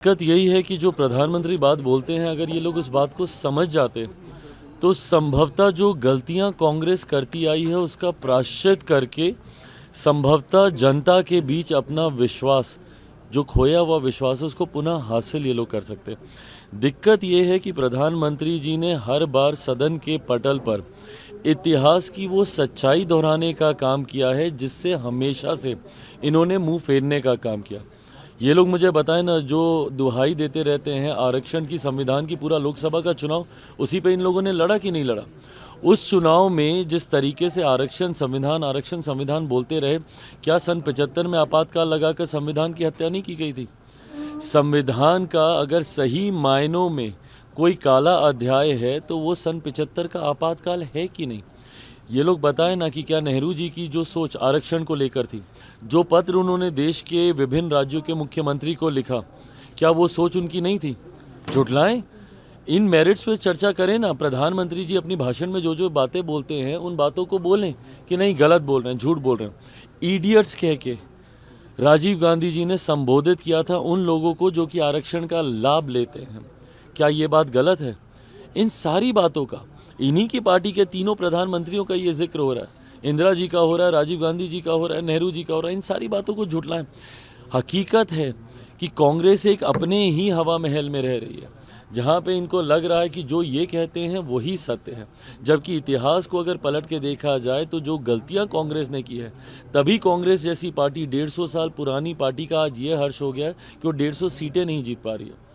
दिक्कत यही है कि जो प्रधानमंत्री बात बोलते हैं, अगर ये लोग उस बात को समझ जाते तो संभवतः जो गलतियां कांग्रेस करती आई है उसका प्रायश्चित करके संभवतः जनता के बीच अपना विश्वास, जो खोया हुआ विश्वास है, उसको पुनः हासिल ये लोग कर सकते हैं। दिक्कत ये है कि प्रधानमंत्री जी ने हर बार सदन के पटल पर इतिहास की वो सच्चाई दोहराने का काम किया है जिससे हमेशा से इन्होंने मुंह फेरने का काम किया। ये लोग मुझे बताएं ना, जो दुहाई देते रहते हैं आरक्षण की, संविधान की, पूरा लोकसभा का चुनाव उसी पे इन लोगों ने लड़ा कि नहीं लड़ा। उस चुनाव में जिस तरीके से आरक्षण संविधान बोलते रहे, क्या सन 75 में आपातकाल लगाकर संविधान की हत्या नहीं की गई थी? संविधान का अगर सही मायनों में कोई काला अध्याय है तो वो सन 75 का आपातकाल है कि नहीं? ये लोग बताएं ना कि क्या नेहरू जी की जो सोच आरक्षण को लेकर थी, जो पत्र उन्होंने देश के विभिन्न राज्यों के मुख्यमंत्री को लिखा, क्या वो सोच उनकी नहीं थी? झुठलाएं, इन मेरिट्स पे चर्चा करें ना। प्रधानमंत्री जी अपनी भाषण में जो जो बातें बोलते हैं उन बातों को बोलें कि नहीं गलत बोल रहे हैं, झूठ बोल रहे हैं। इडियट्स कह के राजीव गांधी जी ने संबोधित किया था उन लोगों को जो कि आरक्षण का लाभ लेते हैं। क्या ये बात गलत है? इन सारी बातों का इन्हीं की पार्टी के तीनों प्रधानमंत्रियों का ये जिक्र हो रहा है। इंदिरा जी का हो रहा है, राजीव गांधी जी का हो रहा है, नेहरू जी का हो रहा है। इन सारी बातों को झुठलाएं। हकीकत है कि कांग्रेस एक अपने ही हवा महल में रह रही है, जहाँ पे इनको लग रहा है कि जो ये कहते हैं वही सत्य है, जबकि इतिहास को अगर पलट के देखा जाए तो जो गलतियां कांग्रेस ने की है, तभी कांग्रेस जैसी पार्टी 150 साल पुरानी पार्टी का आज ये हर्ष हो गया है कि वो 150 सीटें नहीं जीत पा रही है।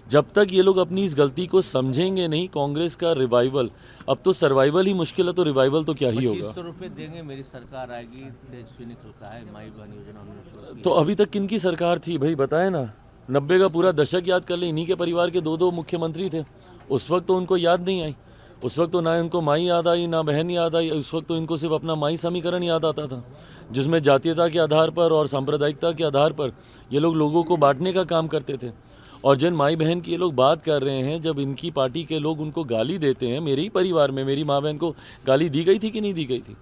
जब तक ये लोग अपनी इस गलती को समझेंगे नहीं, कांग्रेस का रिवाइवल, अब तो सर्वाइवल ही मुश्किल है तो रिवाइवल तो क्या ही होगा। 2500 रुपए देंगे, मेरी सरकार आएगी, तेजस्वी ने कहा है, माई बहन योजना उन्होंने। तो अभी तक किनकी सरकार थी भाई, बताए ना। 90 का पूरा दशक याद कर ले, इन्हीं के परिवार के 2-2 मुख्यमंत्री थे। उस वक्त तो उनको याद नहीं आई, उस वक्त तो ना उनको माई याद आई ना बहन याद आई। उस वक्त तो इनको सिर्फ अपना माई समीकरण याद आता था, जिसमें जातीयता के आधार पर और सांप्रदायिकता के आधार पर ये लोग लोगों को बांटने का काम करते थे। और जिन माई बहन की ये लोग बात कर रहे हैं, जब इनकी पार्टी के लोग उनको गाली देते हैं, मेरे ही परिवार में मेरी माँ बहन को गाली दी गई थी कि नहीं दी गई थी,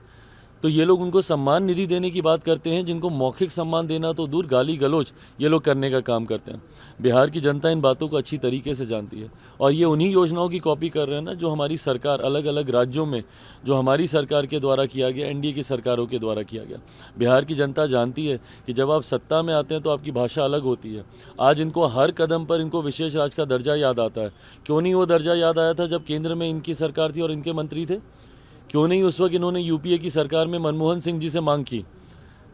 तो ये लोग उनको सम्मान निधि देने की बात करते हैं, जिनको मौखिक सम्मान देना तो दूर, गाली गलौज ये लोग करने का काम करते हैं। बिहार की जनता इन बातों को अच्छी तरीके से जानती है और ये उन्हीं योजनाओं की कॉपी कर रहे हैं ना, जो हमारी सरकार अलग अलग राज्यों में, जो हमारी सरकार के द्वारा किया गया, एनडीए की सरकारों के द्वारा किया गया। बिहार की जनता जानती है कि जब आप सत्ता में आते हैं तो आपकी भाषा अलग होती है। आज इनको हर कदम पर इनको विशेष राज्य का दर्जा याद आता है। क्यों नहीं वो दर्जा याद आया था जब केंद्र में इनकी सरकार थी और इनके मंत्री थे? क्यों नहीं उस वक्त इन्होंने यूपीए की सरकार में मनमोहन सिंह जी से मांग की?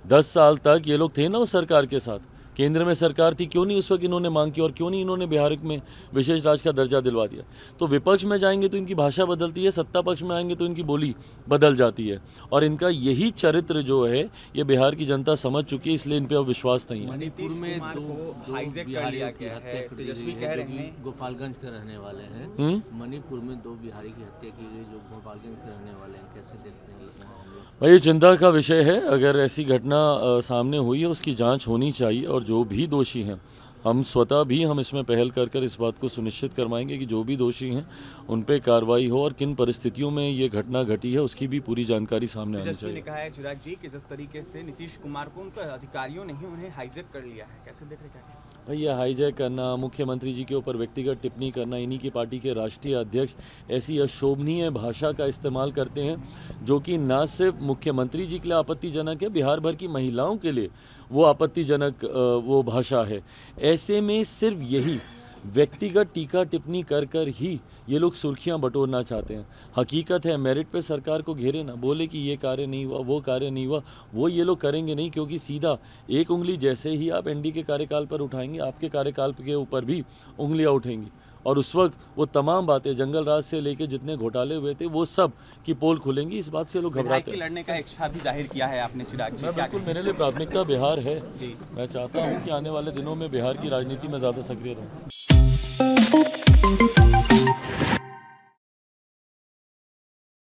10 साल तक ये लोग थे ना उस सरकार के साथ, केंद्र में सरकार थी, क्यों नहीं उस वक्त इन्होंने मांग की? और क्यों नहीं इन्होंने बिहार में विशेष राज्य का दर्जा दिलवा दिया? तो विपक्ष में जाएंगे तो इनकी भाषा बदलती है, सत्ता पक्ष में आएंगे तो इनकी बोली बदल जाती है। और इनका यही चरित्र जो है ये बिहार की जनता समझ चुकी है, इसलिए इन पर अब विश्वास नहीं है। मणिपुर में दो बिहारियों की हत्या की गई है जो गोपालगंज के रहने वाले हैं। मणिपुर में 2 बिहारी की हत्या की गई जो गोपालगंज के रहने वाले हैं, कैसे देखते हैं? भाई ये चिंता का विषय है। अगर ऐसी घटना सामने हुई है उसकी जांच होनी चाहिए और जो भी दोषी हैं, हम स्वतः भी हम इसमें पहल कर इस बात को सुनिश्चित करवाएंगे कि जो भी दोषी हैं उन पे कार्रवाई हो और किन परिस्थितियों में ये घटना घटी है उसकी भी पूरी जानकारी सामने आनी चाहिए। कहा है चिराग जी कि जिस तरीके से नीतीश कुमार को उनका अधिकारियों ने ही उन्हें हाईजैक कर लिया है, कैसे देख रहे हैं? भाई ये हाईजैक करना, मुख्यमंत्री जी के ऊपर व्यक्तिगत टिप्पणी करना, इन्हीं की पार्टी के राष्ट्रीय अध्यक्ष ऐसी अशोभनीय भाषा का इस्तेमाल करते हैं जो कि न सिर्फ मुख्यमंत्री जी के लिए आपत्तिजनक है, बिहार भर की महिलाओं के लिए वो आपत्तिजनक वो भाषा है। ऐसे में सिर्फ यही व्यक्तिगत टीका टिप्पणी कर ही ये लोग सुर्खियां बटोरना चाहते हैं। हकीकत है मेरिट पे सरकार को घेरे ना, बोले कि ये कार्य नहीं हुआ, वो कार्य नहीं हुआ, वो ये लोग करेंगे नहीं, क्योंकि सीधा एक उंगली जैसे ही आप एनडीए के कार्यकाल पर उठाएंगे, आपके कार्यकाल के ऊपर भी उंगलियां उठेंगी। और उस वक्त वो तमाम बातें, जंगल राज से लेके जितने घोटाले हुए थे वो सब की पोल खुलेंगी। इस बात से लोग घबराते हैं। लड़ने का इच्छा भी जाहिर किया है आपने चिराग जी? बिल्कुल, मेरे लिए प्राथमिकता बिहार है जी। मैं चाहता हूँ कि आने वाले दिनों में बिहार की राजनीति में ज़्यादा सक्रिय रहूँ।